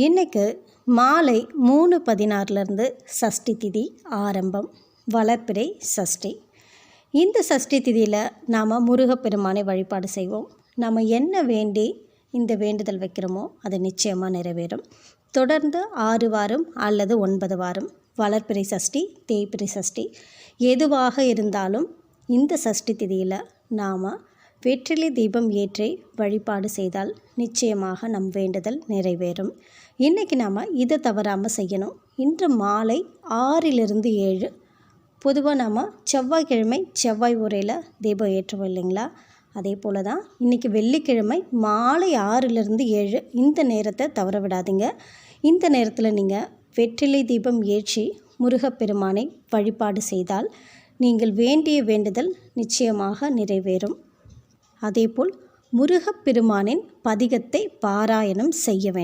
இன்றைக்கு மாலை 3:16 சஷ்டி திதி ஆரம்பம். வளர்பிறை சஷ்டி. இந்த சஷ்டி திதியில் நாம் முருகப்பெருமானை வழிபாடு செய்வோம். நம்ம என்ன வேண்டி இந்த வேண்டுதல் வைக்கிறோமோ அது நிச்சயமாக நிறைவேறும். தொடர்ந்து 6 வாரம் அல்லது 9 வாரம் வளர்பிறை சஷ்டி, தேய்பிறை சஷ்டி எதுவாக இருந்தாலும் இந்த சஷ்டி திதியில் நாம் வெற்றிலை தீபம் ஏற்றி வழிபாடு செய்தால் நிச்சயமாக நம் வேண்டுதல் நிறைவேறும். இன்றைக்கி நாம் இதை தவறாமல் செய்யணும். இன்று மாலை 6-7 பொதுவாக நாம் செவ்வாய்க்கிழமை செவ்வாய் உரையில் தீபம் ஏற்றுவோம் இல்லைங்களா? அதே போல் தான் இன்றைக்கி வெள்ளிக்கிழமை மாலை 6-7 இந்த நேரத்தை தவற விடாதீங்க. இந்த நேரத்தில் நீங்கள் வெற்றிலை தீபம் ஏற்றி முருகப்பெருமானை வழிபாடு செய்தால் நீங்கள் வேண்டிய வேண்டுதல் நிச்சயமாக நிறைவேறும். அதேபோல் முருகப்பெருமானின் பதிகத்தை பாராயணம் செய்ய வேண்டும்.